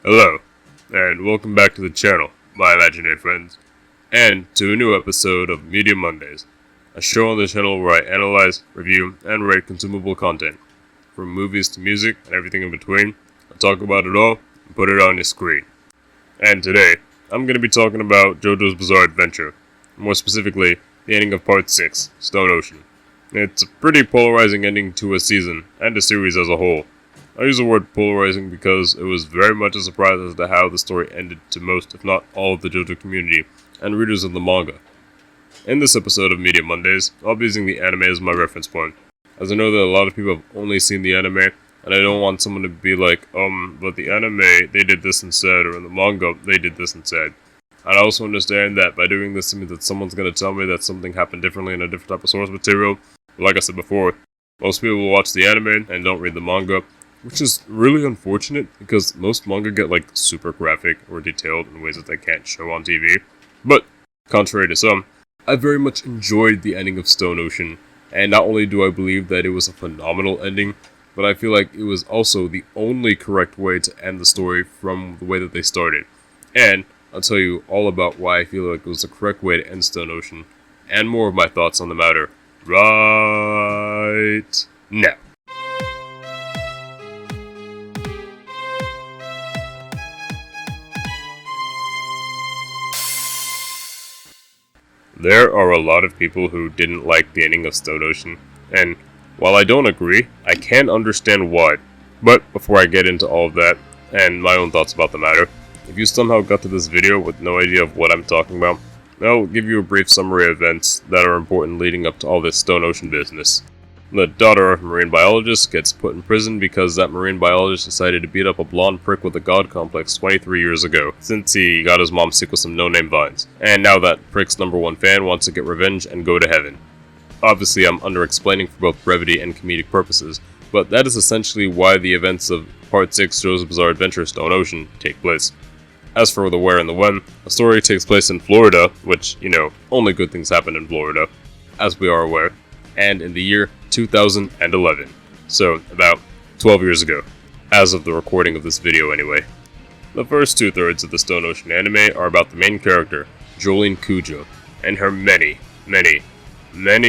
Hello, and welcome back to the channel, my imaginary friends, and to a new episode of Media Mondays, a show on the channel where I analyze, review, and rate consumable content, from movies to music and everything in between. I talk about it all and put it on your screen. And today, I'm going to be talking about JoJo's Bizarre Adventure, more specifically, the ending of Part 6, Stone Ocean. It's a pretty polarizing ending to a season, and a series as a whole. I use the word polarizing because it was very much a surprise as to how the story ended to most, if not all, of the JoJo community and readers of the manga. In this episode of Media Mondays, I'll be using the anime as my reference point, as I know that a lot of people have only seen the anime, and I don't want someone to be like, but the anime, they did this instead, or in the manga, they did this instead. And I also understand that by doing this, it means that someone's going to tell me that something happened differently in a different type of source material. But like I said before, most people will watch the anime and don't read the manga, which is really unfortunate because most manga get like super graphic or detailed in ways that they can't show on TV. But, contrary to some, I very much enjoyed the ending of Stone Ocean, and not only do I believe that it was a phenomenal ending, but I feel like it was also the only correct way to end the story from the way that they started. And I'll tell you all about why I feel like it was the correct way to end Stone Ocean, and more of my thoughts on the matter right now. There are a lot of people who didn't like the ending of Stone Ocean, and while I don't agree, I can understand why. But before I get into all of that, and my own thoughts about the matter, if you somehow got to this video with no idea of what I'm talking about, I'll give you a brief summary of events that are important leading up to all this Stone Ocean business. The daughter of a marine biologist gets put in prison because that marine biologist decided to beat up a blonde prick with a god complex 23 years ago, since he got his mom sick with some no-name vines. And now that prick's #1 fan wants to get revenge and go to heaven. Obviously, I'm under-explaining for both brevity and comedic purposes, but that is essentially why the events of Part 6 JoJo's Bizarre Adventure Stone Ocean take place. As for the where and the when, the story takes place in Florida, which, only good things happen in Florida, as we are aware, and in the year 2011, so about 12 years ago, as of the recording of this video anyway. The first 2/3 of the Stone Ocean anime are about the main character, Jolene Cujo, and her many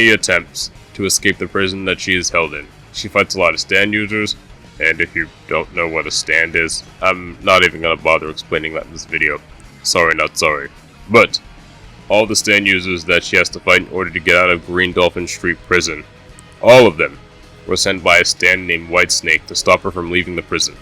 attempts to escape the prison that she is held in. She fights a lot of stand users, and if you don't know what a stand is, I'm not even gonna bother explaining that in this video. Sorry, not sorry. But all the stand users that she has to fight in order to get out of Green Dolphin Street Prison, all of them were sent by a stand named Whitesnake to stop her from leaving the prison.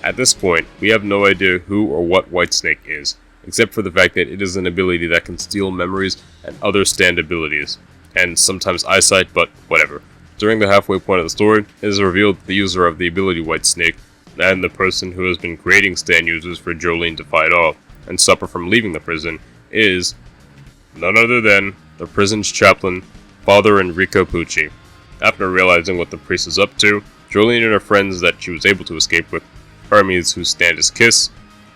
At this point, we have no idea who or what Whitesnake is, except for the fact that it is an ability that can steal memories and other stand abilities, and sometimes eyesight, but whatever. During the halfway point of the story, it is revealed that the user of the ability Whitesnake, and the person who has been creating stand users for Jolene to fight off and stop her from leaving the prison, is none other than the prison's chaplain, Father Enrico Pucci. After realizing what the priest is up to, Jolene and her friends that she was able to escape with, Hermes, whose stand is Kiss,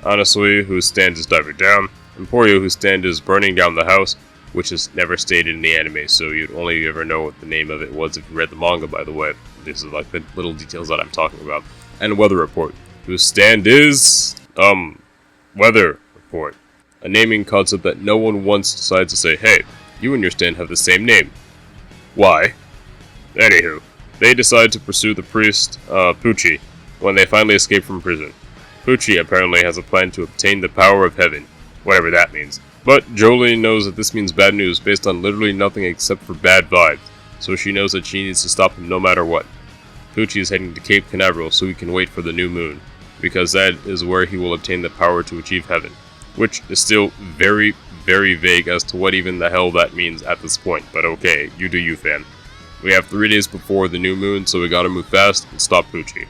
Anasui, whose stand is Diver Down, Emporio, whose stand is Burning Down the House, which is never stated in the anime, so you'd only ever know what the name of it was if you read the manga, by the way. This is like the little details that I'm talking about. And Weather Report, whose stand is, Weather Report. A naming concept that no one once decides to say, hey, you and your stand have the same name. Why? Anywho, they decide to pursue the priest, Pucci, when they finally escape from prison. Pucci apparently has a plan to obtain the power of heaven, whatever that means. But Jolene knows that this means bad news based on literally nothing except for bad vibes, so she knows that she needs to stop him no matter what. Pucci is heading to Cape Canaveral so he can wait for the new moon, because that is where he will obtain the power to achieve heaven, which is still very, very vague as to what even the hell that means at this point, but okay, you do you, fam. We have 3 days before the new moon, so we gotta move fast and stop Pucci.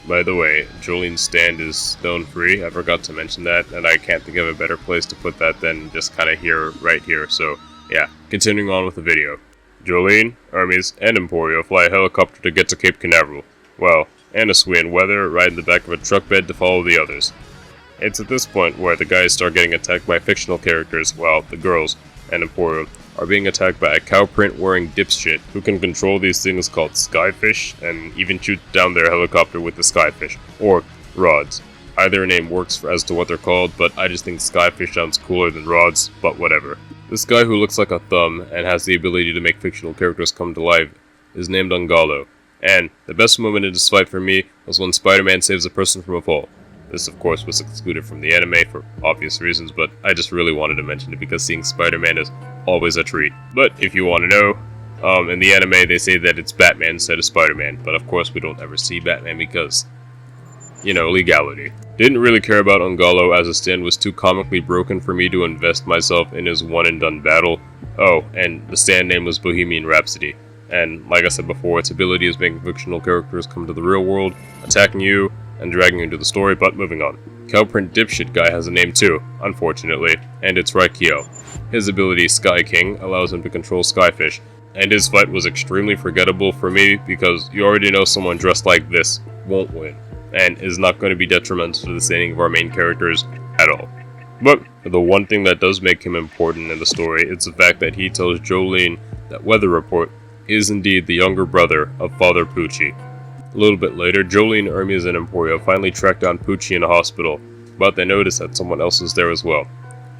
By the way, Jolene's stand is stone-free. I forgot to mention that, and I can't think of a better place to put that than just kinda here, right here. So, yeah, continuing on with the video. Jolene, Hermes, and Emporio fly a helicopter to get to Cape Canaveral, while Anasui and Weather ride in the back of a truck bed to follow the others. It's at this point where the guys start getting attacked by fictional characters, while the girls, and Emporio, are being attacked by a cow print wearing dipshit who can control these things called skyfish and even shoot down their helicopter with the skyfish, or rods. Either name works as to what they're called, but I just think Skyfish sounds cooler than Rods, but whatever. This guy who looks like a thumb and has the ability to make fictional characters come to life is named Ungallo, and the best moment in this fight for me was when Spider-Man saves a person from a fall. This of course was excluded from the anime for obvious reasons, but I just really wanted to mention it because seeing Spider-Man is always a treat. But if you want to know, in the anime they say that it's Batman instead of Spider-Man, but of course we don't ever see Batman because, you know, legality. Didn't really care about Ungallo as his stand was too comically broken for me to invest myself in his one and done battle. Oh, and the stand name was Bohemian Rhapsody. And like I said before, its ability is making fictional characters come to the real world, attacking you, and dragging you into the story, but moving on. Cowprint Dipshit Guy has a name too, unfortunately, and it's Raikio. His ability, Sky King, allows him to control Skyfish, and his fight was extremely forgettable for me because you already know someone dressed like this won't win, and is not going to be detrimental to the standing of our main characters at all. But the one thing that does make him important in the story is the fact that he tells Jolene that Weather Report is indeed the younger brother of Father Pucci. A little bit later, Jolene, Hermes, and Emporio finally track down Pucci in a hospital, but they notice that someone else is there as well.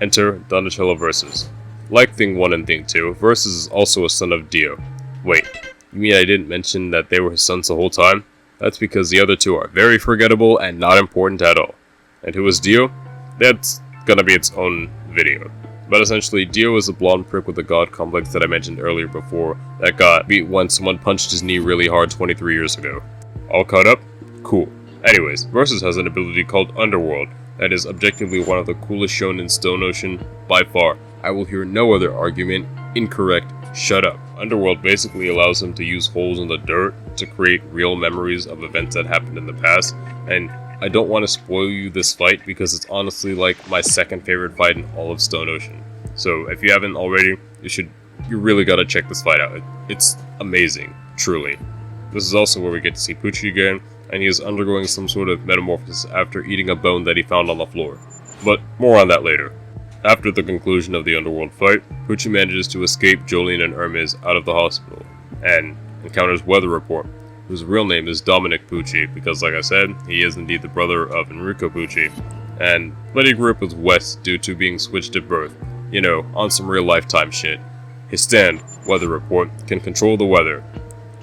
Enter Donatello Versus. Like Thing 1 and Thing 2, Versus is also a son of Dio. Wait, you mean I didn't mention that they were his sons the whole time? That's because the other two are very forgettable and not important at all. And who is Dio? That's gonna be its own video. But essentially, Dio is a blonde prick with a god complex that I mentioned earlier before that got beat when someone punched his knee really hard 23 years ago. All caught up? Cool. Anyways, Versus has an ability called Underworld that is objectively one of the coolest shown in Stone Ocean by far. I will hear no other argument. Incorrect. Shut up. Underworld basically allows him to use holes in the dirt to create real memories of events that happened in the past, and I don't want to spoil you this fight because it's honestly like my second favorite fight in all of Stone Ocean. So if you haven't already, you really gotta check this fight out. It's amazing, truly. This is also where we get to see Pucci again, and he is undergoing some sort of metamorphosis after eating a bone that he found on the floor. But more on that later. After the conclusion of the Underworld fight, Pucci manages to escape Jolene and Hermes out of the hospital, and encounters Weather Report, whose real name is Dominic Pucci, because like I said, he is indeed the brother of Enrico Pucci, but he grew up with Wes due to being switched at birth, you know, on some real lifetime shit. His stand, Weather Report, can control the weather.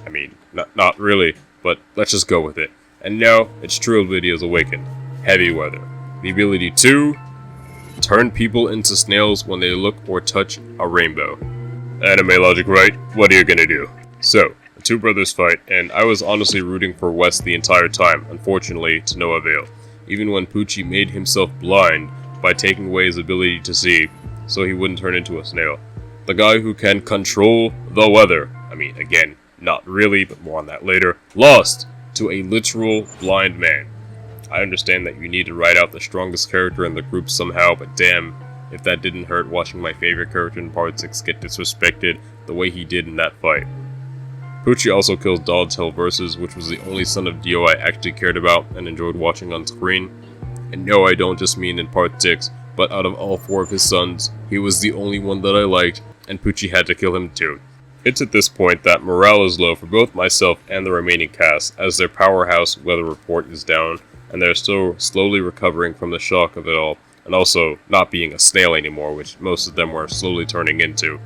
I mean, not really, but let's just go with it. And now, its true ability is awakened. Heavy weather. The ability to turn people into snails when they look or touch a rainbow. Anime logic, right? What are you gonna do? So, the two brothers fight, and I was honestly rooting for Wes the entire time, unfortunately to no avail. Even when Pucci made himself blind by taking away his ability to see, so he wouldn't turn into a snail. The guy who can control the weather, I mean, again, not really, but more on that later, lost to a literal blind man. I understand that you need to write out the strongest character in the group somehow, but damn, if that didn't hurt watching my favorite character in Part 6 get disrespected the way he did in that fight. Pucci also kills Donatello Versus, which was the only son of Dio I actually cared about and enjoyed watching on screen. And no, I don't just mean in Part 6, but out of all 4 of his sons, he was the only one that I liked, and Pucci had to kill him too. It's at this point that morale is low for both myself and the remaining cast, as their powerhouse Weather Report is down, and they're still slowly recovering from the shock of it all, and also not being a snail anymore, which most of them were slowly turning into,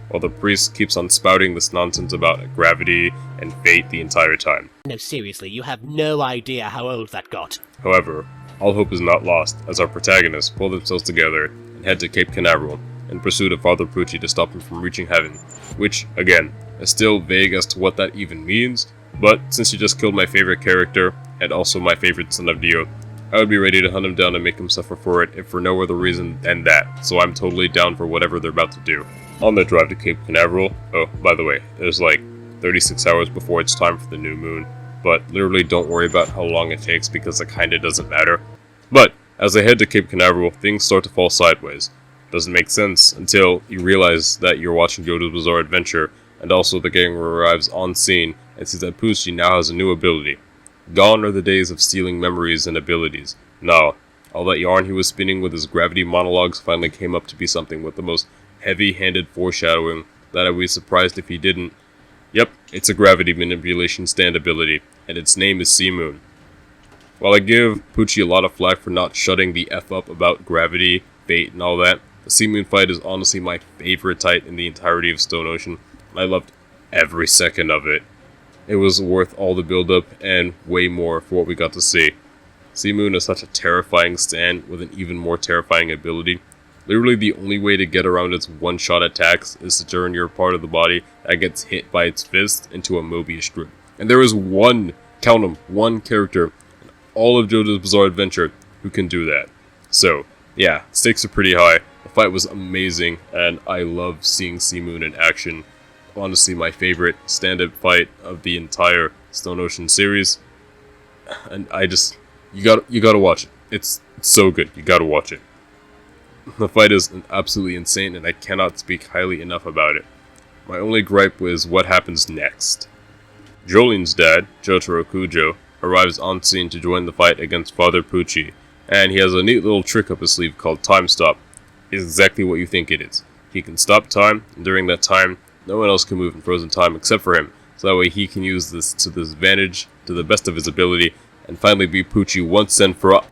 while the priest keeps on spouting this nonsense about gravity and fate the entire time. No, seriously, you have no idea how old that got. However, all hope is not lost, as our protagonists pull themselves together and head to Cape Canaveral in pursuit of Father Pucci to stop him from reaching heaven, which, again, is still vague as to what that even means, but since he just killed my favorite character, and also my favorite son of Dio, I would be ready to hunt him down and make him suffer for it if for no other reason than that, so I'm totally down for whatever they're about to do. On their drive to Cape Canaveral, oh, by the way, there's like 36 hours before it's time for the new moon, but literally don't worry about how long it takes because it kinda doesn't matter. But, as they head to Cape Canaveral, things start to fall sideways. Doesn't make sense until you realize that you're watching JoJo's Bizarre Adventure, and also the gang arrives on scene and sees that Pucci now has a new ability. Gone are the days of stealing memories and abilities. No, all that yarn he was spinning with his gravity monologues finally came up to be something with the most heavy-handed foreshadowing that I would be surprised if he didn't. Yep, it's a gravity manipulation stand ability, and its name is Sea Moon. While I give Pucci a lot of flack for not shutting the F up about gravity, fate, and all that, the Sea Moon fight is honestly my favorite fight in the entirety of Stone Ocean. I loved every second of it. It was worth all the build-up and way more for what we got to see. Sea Moon is such a terrifying stand with an even more terrifying ability. Literally the only way to get around its one-shot attacks is to turn your part of the body that gets hit by its fist into a Mobius strip. And there is one, count 'em, one character in all of JoJo's Bizarre Adventure who can do that. So, yeah, stakes are pretty high. The fight was amazing, and I love seeing Sea Moon in action. Honestly, my favorite stand-up fight of the entire Stone Ocean series. And you gotta watch it. It's so good. You gotta watch it. The fight is absolutely insane, and I cannot speak highly enough about it. My only gripe was what happens next. Jolene's dad, Jotaro Kujo, arrives on scene to join the fight against Father Pucci, and he has a neat little trick up his sleeve called Time Stop. It's exactly what you think it is. He can stop time, and during that time, no one else can move in frozen time except for him, so that way he can use this to his advantage, to the best of his ability, and finally beat Pucci once and for all.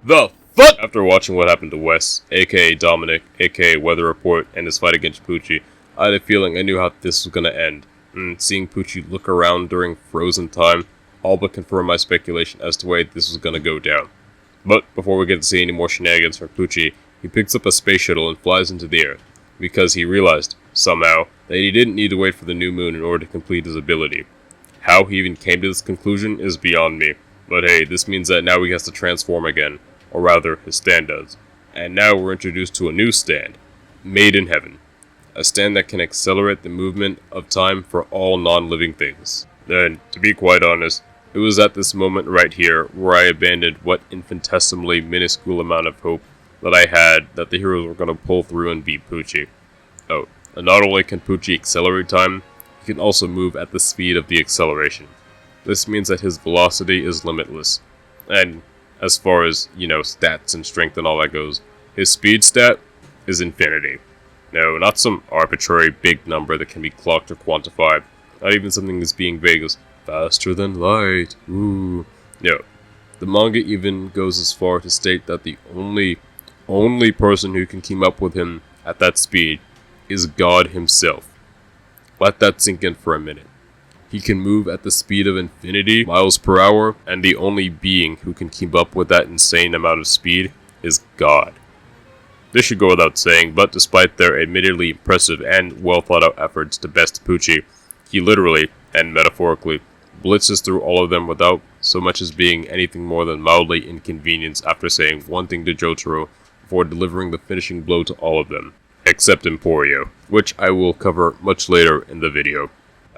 The fuck? After watching what happened to Wes, aka Dominic, aka Weather Report, and his fight against Pucci, I had a feeling I knew how this was gonna end. Seeing Pucci look around during frozen time all but confirmed my speculation as to why this was gonna go down. But before we get to see any more shenanigans from Pucci, he picks up a space shuttle and flies into the air, because he realized, somehow, that he didn't need to wait for the new moon in order to complete his ability. How he even came to this conclusion is beyond me, but hey, this means that now he has to transform again, or rather, his stand does. And now we're introduced to a new stand, Made in Heaven. A stand that can accelerate the movement of time for all non-living things. Then, to be quite honest, it was at this moment right here where I abandoned what infinitesimally minuscule amount of hope that I had that the heroes were going to pull through and beat Pucci. Oh, and not only can Pucci accelerate time, he can also move at the speed of the acceleration. This means that his velocity is limitless. And as far as, stats and strength and all that goes, his speed stat is infinity. No, not some arbitrary big number that can be clocked or quantified. Not even something as being vague as faster than light. Ooh. No. The manga even goes as far to state that the only person who can keep up with him at that speed is God himself. Let that sink in for a minute. He can move at the speed of infinity miles per hour, and the only being who can keep up with that insane amount of speed is God. This should go without saying, but despite their admittedly impressive and well thought out efforts to best Pucci, he literally, and metaphorically, blitzes through all of them without so much as being anything more than mildly inconvenienced after saying one thing to Jotaro before delivering the finishing blow to all of them, except Emporio, which I will cover much later in the video.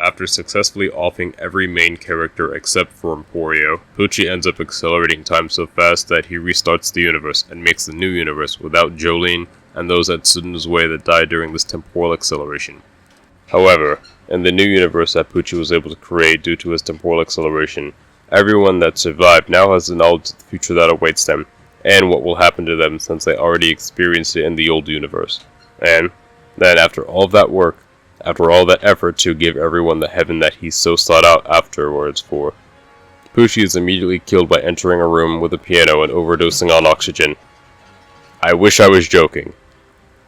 After successfully offing every main character except for Emporio, Pucci ends up accelerating time so fast that he restarts the universe and makes the new universe without Jolene and those that stood in his way that died during this temporal acceleration. However, in the new universe that Pucci was able to create due to his temporal acceleration, everyone that survived now has the knowledge of the future that awaits them, and what will happen to them since they already experienced it in the old universe. And then after all of that work, after all that effort to give everyone the heaven that he so sought out afterwards for, Pucci is immediately killed by entering a room with a piano and overdosing on oxygen. I wish I was joking.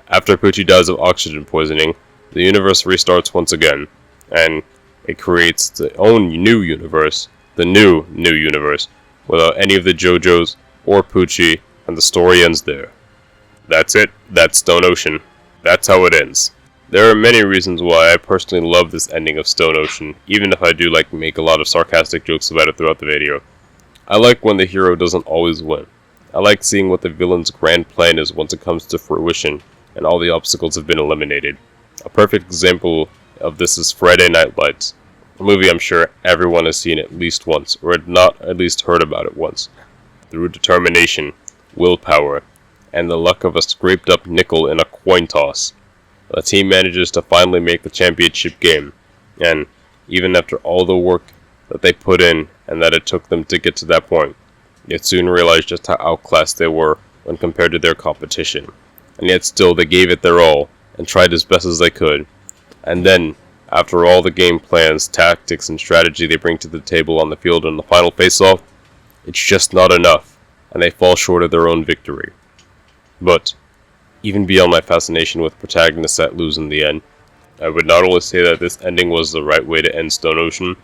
After Pucci dies of oxygen poisoning, the universe restarts once again, and it creates its own new universe, the new universe, without any of the JoJos or Pucci, and the story ends there. That's it. That's Stone Ocean. That's how it ends. There are many reasons why I personally love this ending of Stone Ocean, even if I do make a lot of sarcastic jokes about it throughout the video. I like when the hero doesn't always win. I like seeing what the villain's grand plan is once it comes to fruition, and all the obstacles have been eliminated. A perfect example of this is Friday Night Lights, a movie I'm sure everyone has seen at least once, or had not at least heard about it once. Through determination, willpower, and the luck of a scraped up nickel in a coin toss, the team manages to finally make the championship game, and even after all the work that they put in and that it took them to get to that point, they soon realized just how outclassed they were when compared to their competition, and yet still they gave it their all and tried as best as they could. And then, after all the game plans, tactics, and strategy they bring to the table on the field in the final face-off, It's just not enough, and they fall short of their own victory. But, even beyond my fascination with protagonists that lose in the end, I would not only say that this ending was the right way to end Stone Ocean,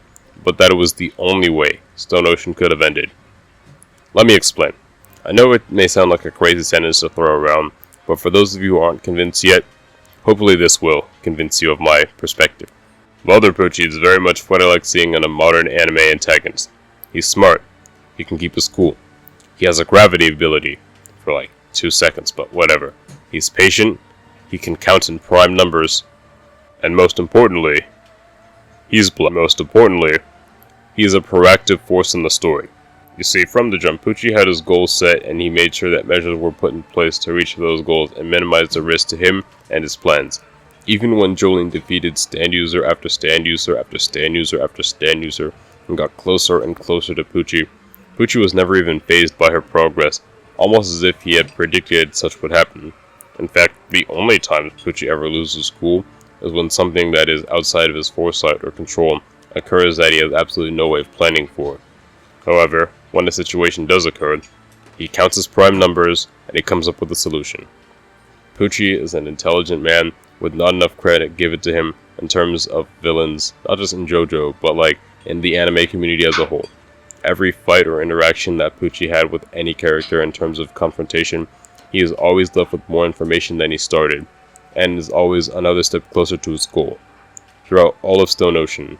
but that it was the only way Stone Ocean could have ended. Let me explain. I know it may sound like a crazy sentence to throw around, but for those of you who aren't convinced yet, hopefully this will convince you of my perspective. Mother Pucci is very much what I like seeing in a modern anime antagonist. He's smart, he can keep his cool, he has a gravity ability, for like 2 seconds, but whatever. He's patient, he can count in prime numbers, and most importantly, he's a proactive force in the story. You see, from the jump, Pucci had his goals set, and he made sure that measures were put in place to reach those goals and minimize the risk to him and his plans. Even when Jolene defeated stand user after stand user after stand user after stand user and got closer and closer to Pucci, Pucci was never even fazed by her progress, almost as if he had predicted such would happen. In fact, the only time Pucci ever loses cool is when something that is outside of his foresight or control occurs that he has absolutely no way of planning for. However, when the situation does occur, he counts his prime numbers and he comes up with a solution. Pucci is an intelligent man with not enough credit given to him in terms of villains, not just in JoJo, but like in the anime community as a whole. Every fight or interaction that Pucci had with any character in terms of confrontation, he is always left with more information than he started, and is always another step closer to his goal. Throughout all of Stone Ocean,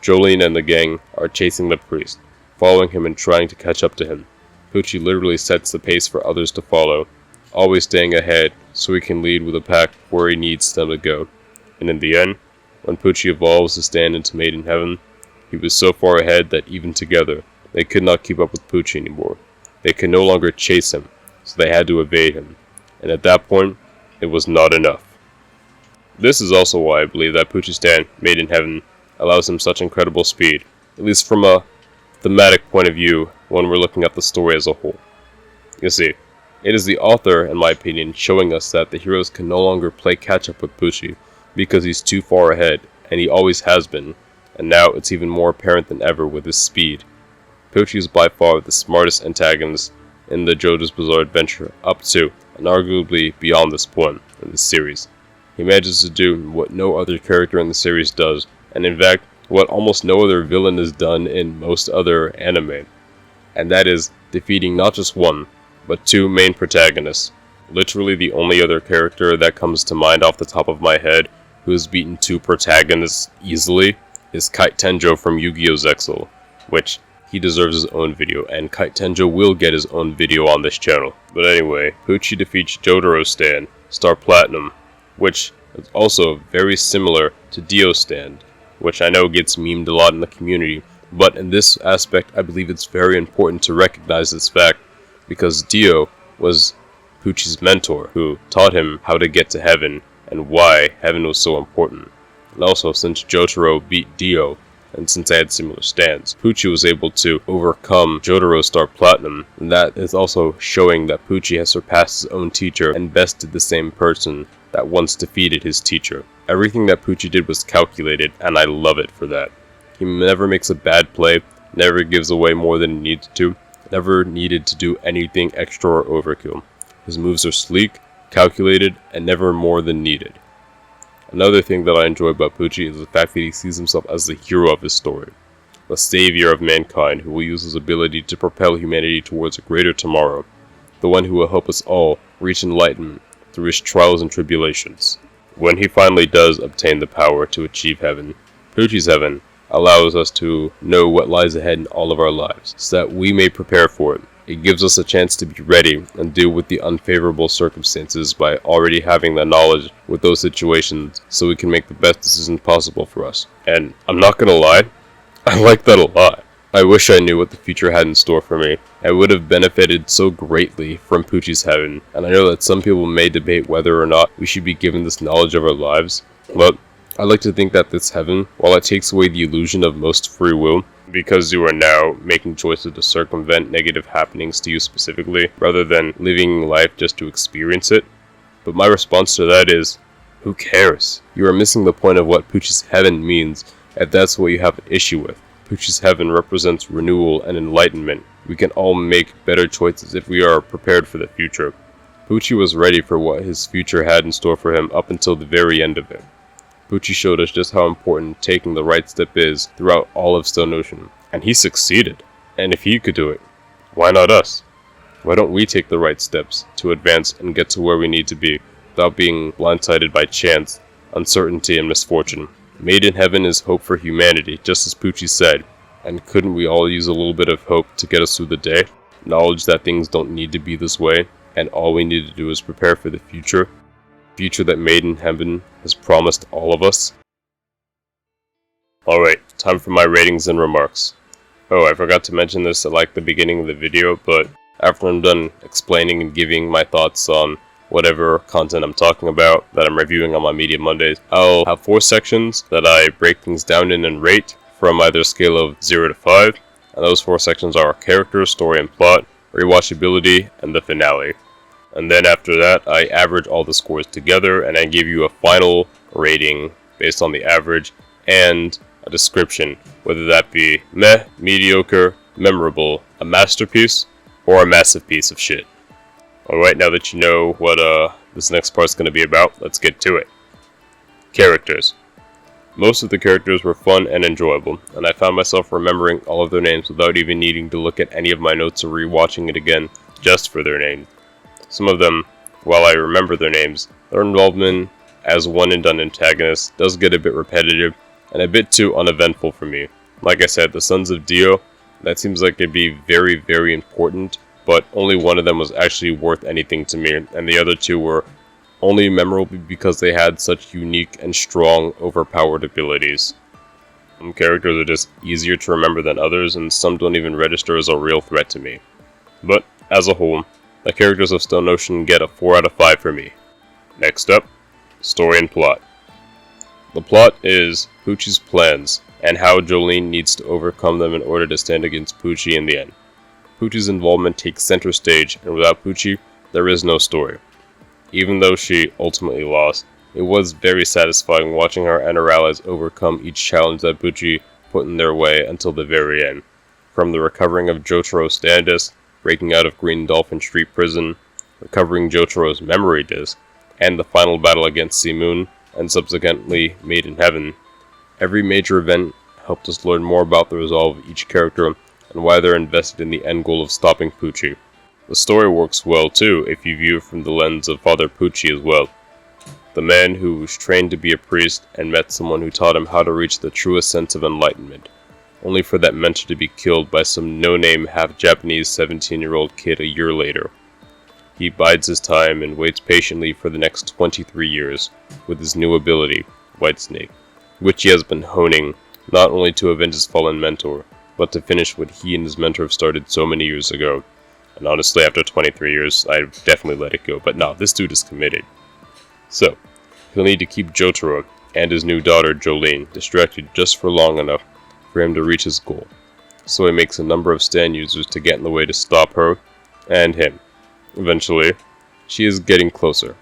Jolene and the gang are chasing the priest, following him and trying to catch up to him. Pucci literally sets the pace for others to follow, always staying ahead so he can lead with a pack where he needs them to go. And in the end, when Pucci evolves to stand into Maiden Heaven, he was so far ahead that even together, they could not keep up with Pucci anymore. They could no longer chase him, so they had to evade him. And at that point, it was not enough. This is also why I believe that Pucci's stand, Maiden Heaven, allows him such incredible speed, at least from a thematic point of view when we're looking at the story as a whole. You see, it is the author, in my opinion, showing us that the heroes can no longer play catch-up with Pucci because he's too far ahead, and he always has been, and now it's even more apparent than ever with his speed. Pucci is by far the smartest antagonist in the JoJo's Bizarre Adventure up to, and arguably beyond this point in this series. He manages to do what no other character in the series does, and in fact, what almost no other villain has done in most other anime, and that is defeating not just one, but two main protagonists. Literally the only other character that comes to mind off the top of my head who has beaten two protagonists easily is Kite Tenjo from Yu-Gi-Oh! Zexal, which he deserves his own video, and Kite Tenjo will get his own video on this channel. But anyway, Pucci defeats Jotaro Stand, Star Platinum, which is also very similar to Dio Stand, which I know gets memed a lot in the community, but in this aspect I believe it's very important to recognize this fact, because Dio was Pucci's mentor, who taught him how to get to heaven, and why heaven was so important. And also, since Jotaro beat Dio, and since they had similar stands, Pucci was able to overcome Jotaro Star Platinum, and that is also showing that Pucci has surpassed his own teacher and bested the same person that once defeated his teacher. Everything that Pucci did was calculated, and I love it for that. He never makes a bad play, never gives away more than he needs to, never needed to do anything extra or overkill. His moves are sleek, calculated, and never more than needed. Another thing that I enjoy about Pucci is the fact that he sees himself as the hero of his story, the savior of mankind who will use his ability to propel humanity towards a greater tomorrow, the one who will help us all reach enlightenment through his trials and tribulations. When he finally does obtain the power to achieve heaven, Pucci's heaven allows us to know what lies ahead in all of our lives, so that we may prepare for it. It gives us a chance to be ready and deal with the unfavorable circumstances by already having the knowledge with those situations, so we can make the best decisions possible for us. And I'm not gonna lie, I like that a lot. I wish I knew what the future had in store for me. I would have benefited so greatly from Pucci's heaven, and I know that some people may debate whether or not we should be given this knowledge of our lives, but I like to think that this heaven, while it takes away the illusion of most free will, because you are now making choices to circumvent negative happenings to you specifically, rather than living life just to experience it. But my response to that is, who cares? You are missing the point of what Pucci's heaven means, if that's what you have an issue with. Pucci's heaven represents renewal and enlightenment, We can all make better choices if we are prepared for the future. Pucci was ready for what his future had in store for him up until the very end of it. Pucci showed us just how important taking the right step is throughout all of Stone Ocean, and he succeeded. And if he could do it, why not us? Why don't we take the right steps to advance and get to where we need to be without being blindsided by chance, uncertainty, and misfortune? Made in Heaven is hope for humanity, just as Pucci said, and couldn't we all use a little bit of hope to get us through the day? Knowledge that things don't need to be this way, and all we need to do is prepare for the future that Made in Heaven has promised all of us. Alright, time for my ratings and remarks. Oh, I forgot to mention this at like the beginning of the video, but after I'm done explaining and giving my thoughts on whatever content I'm talking about that I'm reviewing on my Media Mondays, I'll have 4 sections that I break things down in and rate from either a scale of 0 to 5, and those 4 sections are character, story and plot, rewatchability, and the finale. And then after that, I average all the scores together and I give you a final rating based on the average and a description, whether that be meh, mediocre, memorable, a masterpiece, or a massive piece of shit. Alright, now that you know what this next part's going to be about, let's get to it. Characters. Most of the characters were fun and enjoyable, and I found myself remembering all of their names without even needing to look at any of my notes or rewatching it again just for their names. Some of them, while I remember their names, their involvement as one-and-done antagonists does get a bit repetitive and a bit too uneventful for me. Like I said, the Sons of Dio, that seems like it'd be very, very important, but only one of them was actually worth anything to me, and the other 2 were only memorable because they had such unique and strong, overpowered abilities. Some characters are just easier to remember than others, and some don't even register as a real threat to me. But, as a whole, the characters of Stone Ocean get a 4 out of 5 for me. Next up, story and plot. The plot is Pucci's plans, and how Jolene needs to overcome them in order to stand against Pucci in the end. Pucci's involvement takes center stage, and without Pucci, there is no story. Even though she ultimately lost, it was very satisfying watching her and her allies overcome each challenge that Pucci put in their way until the very end. From the recovering of Jotaro's stand disc, breaking out of Green Dolphin Street Prison, recovering Jotaro's memory disc, and the final battle against Sea Moon, and subsequently Made in Heaven. Every major event helped us learn more about the resolve of each character and why they're invested in the end goal of stopping Pucci. The story works well too if you view it from the lens of Father Pucci as well. The man who was trained to be a priest and met someone who taught him how to reach the truest sense of enlightenment, only for that mentor to be killed by some no-name half-Japanese 17-year-old kid a year later. He bides his time and waits patiently for the next 23 years with his new ability, Whitesnake, which he has been honing not only to avenge his fallen mentor, but to finish what he and his mentor have started so many years ago. And honestly, after 23 years, I'd definitely let it go, but no, this dude is committed. So, he'll need to keep Jotaro and his new daughter Jolene distracted just for long enough for him to reach his goal. So he makes a number of stand users to get in the way to stop her and him. Eventually, she is getting closer.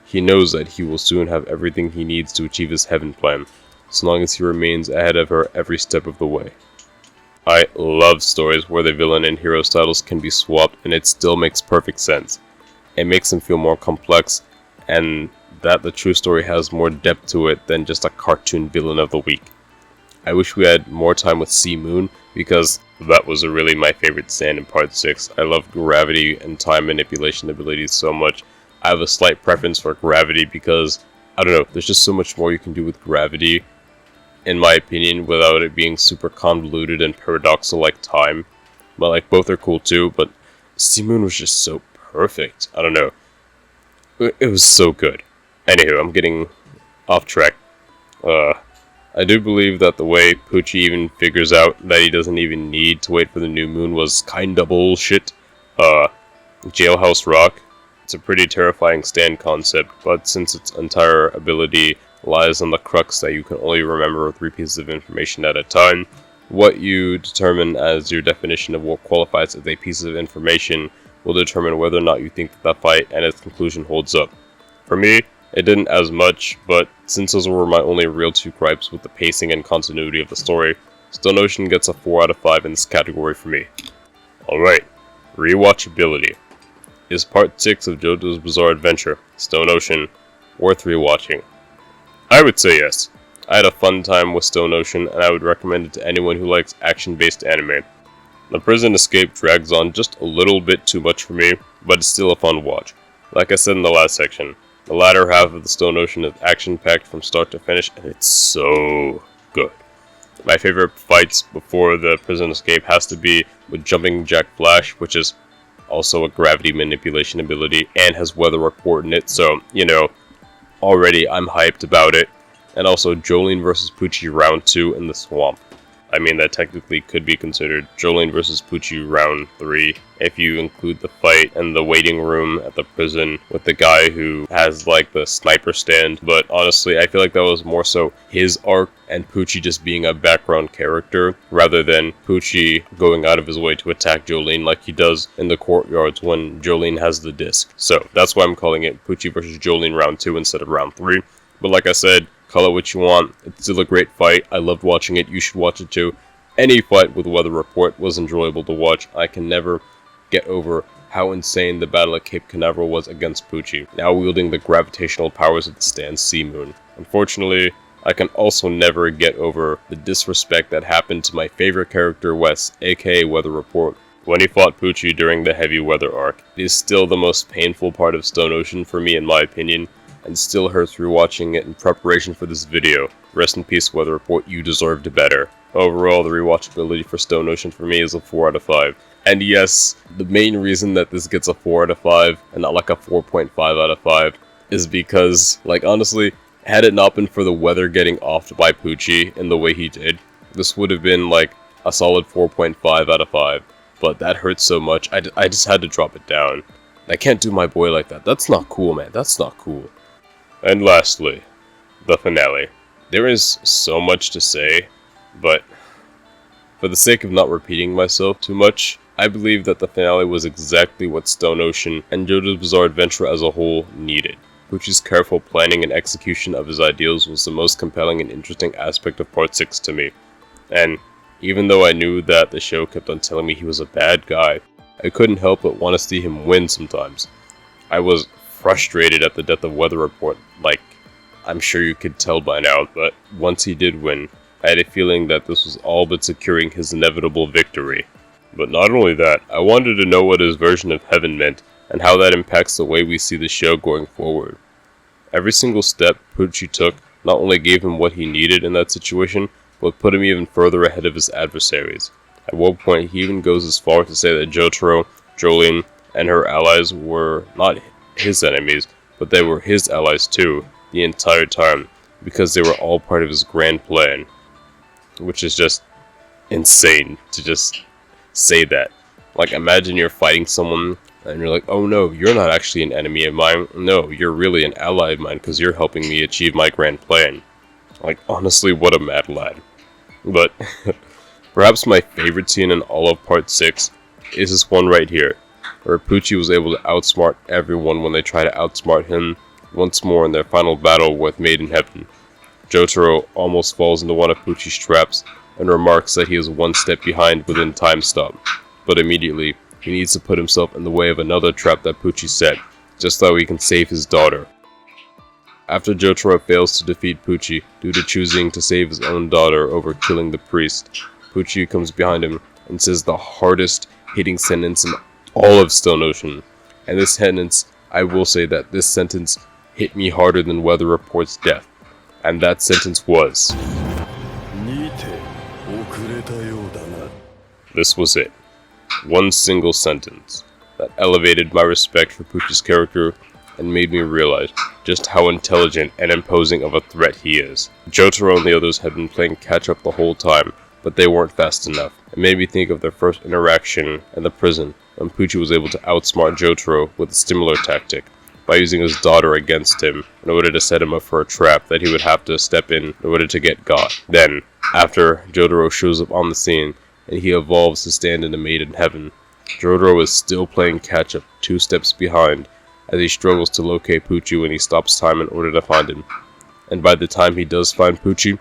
He knows that he will soon have everything he needs to achieve his heaven plan, so long as he remains ahead of her every step of the way. I love stories where the villain and hero's titles can be swapped and it still makes perfect sense. It makes them feel more complex, and that the true story has more depth to it than just a cartoon villain of the week. I wish we had more time with Sea Moon, because that was really my favorite stand in Part 6. I love gravity and time manipulation abilities so much. I have a slight preference for gravity because, I don't know, there's just so much more you can do with gravity, in my opinion, without it being super convoluted and paradoxical like time. But like, both are cool too, but Sea Moon was just so perfect. I don't know. It was so good. Anywho, I'm getting off track. I do believe that the way Pucci even figures out that he doesn't even need to wait for the new moon was kinda bullshit. Jailhouse Rock. It's a pretty terrifying stand concept, but since its entire ability lies on the crux that you can only remember 3 pieces of information at a time, what you determine as your definition of what qualifies as a piece of information will determine whether or not you think that the fight and its conclusion holds up. For me, it didn't as much, but since those were my only real 2 gripes with the pacing and continuity of the story, Stone Ocean gets a 4 out of 5 in this category for me. Alright, rewatchability. Is Part 6 of JoJo's Bizarre Adventure, Stone Ocean, worth rewatching? I would say yes. I had a fun time with Stone Ocean, and I would recommend it to anyone who likes action-based anime. The prison escape drags on just a little bit too much for me, but it's still a fun watch. Like I said in the last section, the latter half of the Stone Ocean is action-packed from start to finish, and it's so good. My favorite fights before the prison escape has to be with Jumping Jack Flash, which is also a gravity manipulation ability and has weather report in it, so, already I'm hyped about it. And also Jolene vs. Pucci Round 2 in the swamp. I mean, that technically could be considered Jolene vs. Pucci Round 3 if you include the fight in the waiting room at the prison with the guy who has like the sniper stand, but honestly I feel like that was more so his arc and Pucci just being a background character rather than Pucci going out of his way to attack Jolene like he does in the courtyards when Jolene has the disc. So that's why I'm calling it Pucci vs. Jolene Round 2 instead of Round 3. But like I said, call it what you want. It's still a great fight. I loved watching it. You should watch it too. Any fight with Weather Report was enjoyable to watch. I can never get over how insane the battle at Cape Canaveral was against Pucci, now wielding the gravitational powers of the Stan Sea Moon. Unfortunately, I can also never get over the disrespect that happened to my favorite character Wes, aka Weather Report, when he fought Pucci during the Heavy Weather arc. It is still the most painful part of Stone Ocean for me in my opinion, and still hurts rewatching it in preparation for this video. Rest in peace, Weather Report, you deserved better. Overall, the rewatchability for Stone Ocean for me is a 4 out of 5. And yes, the main reason that this gets a 4 out of 5, and not like a 4.5 out of 5, is because, like honestly, had it not been for the weather getting offed by Pucci in the way he did, this would have been like a solid 4.5 out of 5. But that hurts so much, I just had to drop it down. I can't do my boy like that. That's not cool, man. That's not cool. And lastly, the finale. There is so much to say, but for the sake of not repeating myself too much, I believe that the finale was exactly what Stone Ocean and JoJo's Bizarre Adventure as a whole needed. Pucci's careful planning and execution of his ideals was the most compelling and interesting aspect of Part 6 to me. And even though I knew that the show kept on telling me he was a bad guy, I couldn't help but want to see him win sometimes. I was frustrated at the death of Weather Report, like I'm sure you could tell by now, but once he did win, I had a feeling that this was all but securing his inevitable victory. But not only that, I wanted to know what his version of heaven meant, and how that impacts the way we see the show going forward. Every single step Pucci took not only gave him what he needed in that situation, but put him even further ahead of his adversaries. At one point, he even goes as far to say that JoJo, Jolene, and her allies were not his enemies, but they were his allies too, the entire time, because they were all part of his grand plan. Which is just insane to just say that. Like, imagine you're fighting someone, and you're like, oh no, you're not actually an enemy of mine. No, you're really an ally of mine, because you're helping me achieve my grand plan. Like, honestly, what a mad lad. But, perhaps my favorite scene in all of Part 6 is this one right here, where Pucci was able to outsmart everyone when they try to outsmart him once more in their final battle with Made in Heaven. JoJo almost falls into one of Pucci's traps and remarks that he is one step behind within time stop, but immediately he needs to put himself in the way of another trap that Pucci set, just so he can save his daughter. After JoJo fails to defeat Pucci due to choosing to save his own daughter over killing the priest, Pucci comes behind him and says the hardest hitting sentence in all of Stone Ocean. And this sentence, I will say that this sentence hit me harder than Weather Report's death. And that sentence was... This was it. One single sentence that elevated my respect for Pucci's character and made me realize just how intelligent and imposing of a threat he is. JoJo and the others had been playing catch up the whole time, but they weren't fast enough. It made me think of their first interaction in the prison when Pucci was able to outsmart JoJo with a similar tactic, by using his daughter against him in order to set him up for a trap that he would have to step in order to get got. Then, after JoJo shows up on the scene and he evolves to stand in the Made in Heaven, JoJo is still playing catch up 2 steps behind as he struggles to locate Pucci when he stops time in order to find him. And by the time he does find Pucci,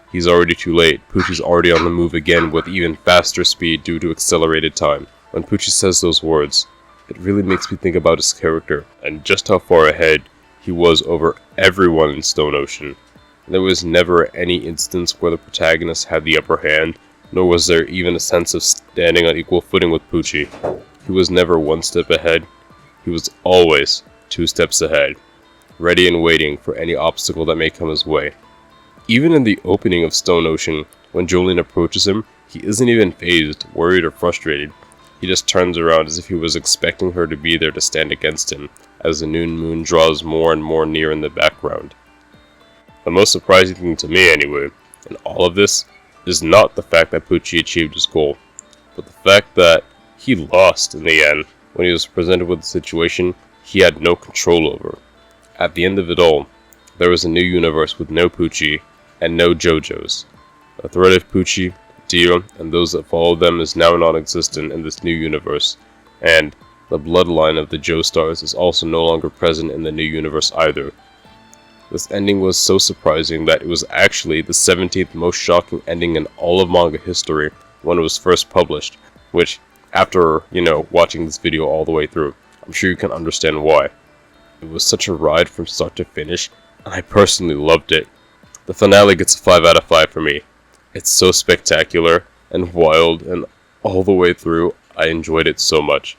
he's already too late. Pucci's already on the move again with even faster speed due to accelerated time. When Pucci says those words, it really makes me think about his character and just how far ahead he was over everyone in Stone Ocean. There was never any instance where the protagonist had the upper hand, nor was there even a sense of standing on equal footing with Pucci. He was never one step ahead, he was always 2 steps ahead, ready and waiting for any obstacle that may come his way. Even in the opening of Stone Ocean, when Jolene approaches him, he isn't even fazed, worried, or frustrated. He just turns around as if he was expecting her to be there to stand against him, as the noon moon draws more and more near in the background. The most surprising thing to me, anyway, in all of this, is not the fact that Pucci achieved his goal, but the fact that he lost in the end when he was presented with a situation he had no control over. At the end of it all, there was a new universe with no Pucci and no JoJos. The threat of Pucci, Dio, and those that follow them is now non-existent in this new universe, and the bloodline of the Joestars is also no longer present in the new universe either. This ending was so surprising that it was actually the 17th most shocking ending in all of manga history when it was first published, which, after, watching this video all the way through, I'm sure you can understand why. It was such a ride from start to finish, and I personally loved it. The finale gets a 5 out of 5 for me. It's so spectacular and wild, and all the way through, I enjoyed it so much.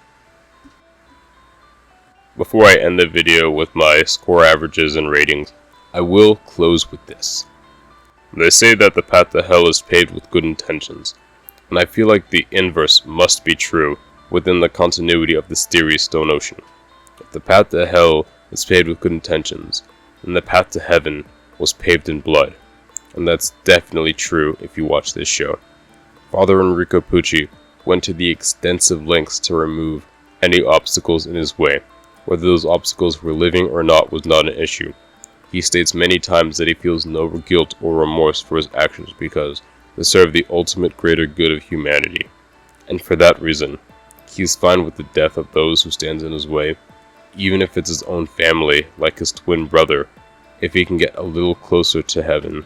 Before I end the video with my score averages and ratings, I will close with this. They say that the path to hell is paved with good intentions, and I feel like the inverse must be true within the continuity of this theory Stone Ocean. If the path to hell is paved with good intentions, then the path to heaven was paved in blood, and that's definitely true if you watch this show. Father Enrico Pucci went to the extensive lengths to remove any obstacles in his way. Whether those obstacles were living or not was not an issue. He states many times that he feels no guilt or remorse for his actions because they serve the ultimate greater good of humanity. And for that reason, he is fine with the death of those who stand in his way, even if it's his own family, like his twin brother, if he can get a little closer to heaven,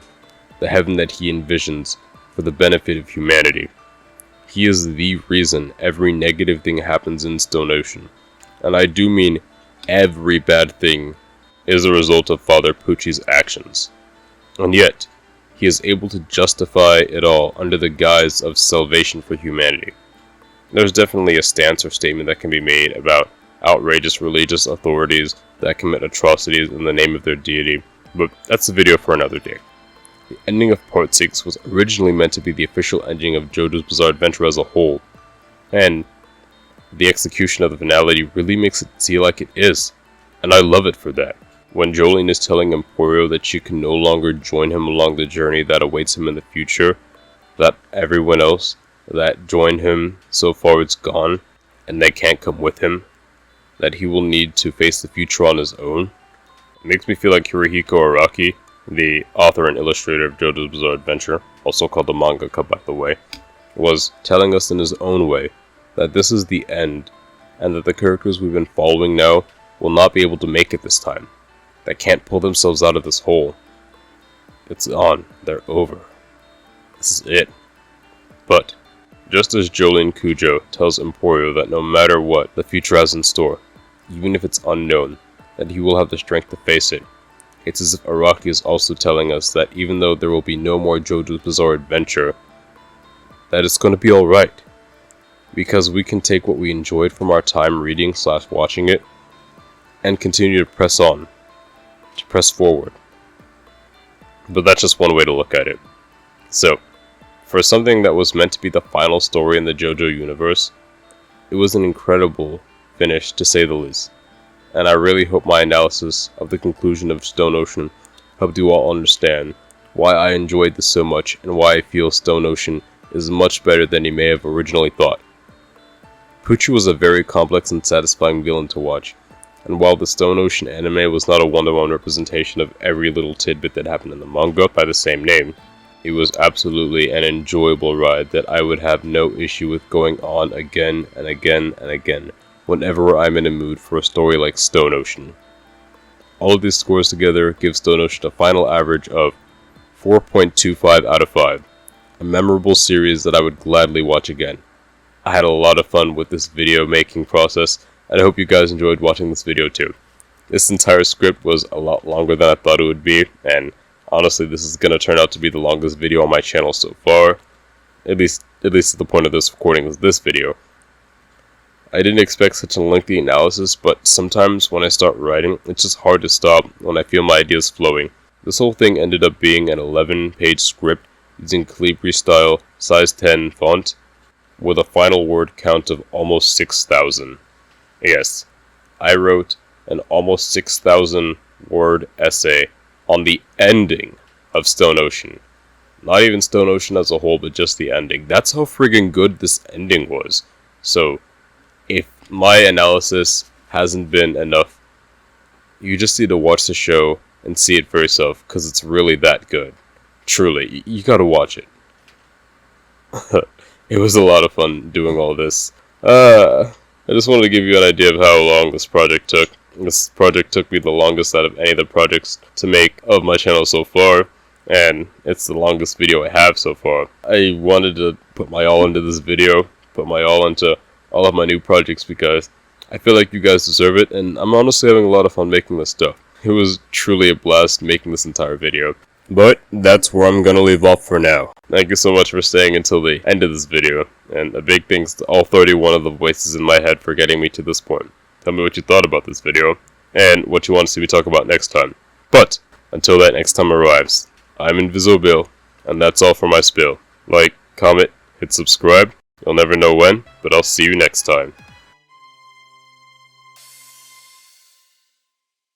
the heaven that he envisions for the benefit of humanity. He is the reason every negative thing happens in Stone Ocean, and I do mean every bad thing is a result of Father Pucci's actions. And yet, he is able to justify it all under the guise of salvation for humanity. There's definitely a stance or statement that can be made about outrageous religious authorities that commit atrocities in the name of their deity, but that's a video for another day. The ending of Part 6 was originally meant to be the official ending of JoJo's Bizarre Adventure as a whole, and the execution of the finale really makes it seem like it is, and I love it for that. When Jolene is telling Emporio that she can no longer join him along the journey that awaits him in the future, that everyone else that joined him so far is gone, and they can't come with him, that he will need to face the future on his own, it makes me feel like Hirohiko Araki, the author and illustrator of JoJo's Bizarre Adventure, also called the mangaka by the way, was telling us in his own way that this is the end, and that the characters we've been following now will not be able to make it this time. They can't pull themselves out of this hole. It's on. They're over. This is it. But, just as Jolene Kujo tells Emporio that no matter what the future has in store, even if it's unknown, that he will have the strength to face it, it's as if Araki is also telling us that even though there will be no more JoJo's Bizarre Adventure, that it's going to be alright. Because we can take what we enjoyed from our time reading / watching it, and continue to press on. To press forward. But that's just one way to look at it. So, for something that was meant to be the final story in the JoJo universe, it was an incredible finish to say the least. And I really hope my analysis of the conclusion of Stone Ocean helped you all understand why I enjoyed this so much and why I feel Stone Ocean is much better than you may have originally thought. Pucci was a very complex and satisfying villain to watch. And while the Stone Ocean anime was not a one-to-one representation of every little tidbit that happened in the manga by the same name, it was absolutely an enjoyable ride that I would have no issue with going on again and again and again whenever I'm in a mood for a story like Stone Ocean. All of these scores together give Stone Ocean a final average of 4.25 out of 5, a memorable series that I would gladly watch again. I had a lot of fun with this video making process, and I hope you guys enjoyed watching this video too. This entire script was a lot longer than I thought it would be, and honestly this is gonna turn out to be the longest video on my channel so far. At least at the point of this recording of this video. I didn't expect such a lengthy analysis, but sometimes when I start writing, it's just hard to stop when I feel my ideas flowing. This whole thing ended up being an 11-page script using Calibri style size 10 font with a final word count of almost 6,000. Yes, I wrote an almost 6,000 word essay on the ending of Stone Ocean. Not even Stone Ocean as a whole, but just the ending. That's how friggin' good this ending was. So, if my analysis hasn't been enough, you just need to watch the show and see it for yourself, because it's really that good. Truly, you gotta watch it. It was a lot of fun doing all this. I just wanted to give you an idea of how long this project took. This project took me the longest out of any of the projects to make of my channel so far, and it's the longest video I have so far. I wanted to put my all into this video, put my all into all of my new projects, because I feel like you guys deserve it, and I'm honestly having a lot of fun making this stuff. It was truly a blast making this entire video. But that's where I'm gonna leave off for now. Thank you so much for staying until the end of this video, and a big thanks to all 31 of the voices in my head for getting me to this point. Tell me what you thought about this video, and what you want to see me talk about next time. But, until that next time arrives, I'm Inviso, and that's all for my spill. Like, comment, hit subscribe. You'll never know when, but I'll see you next time.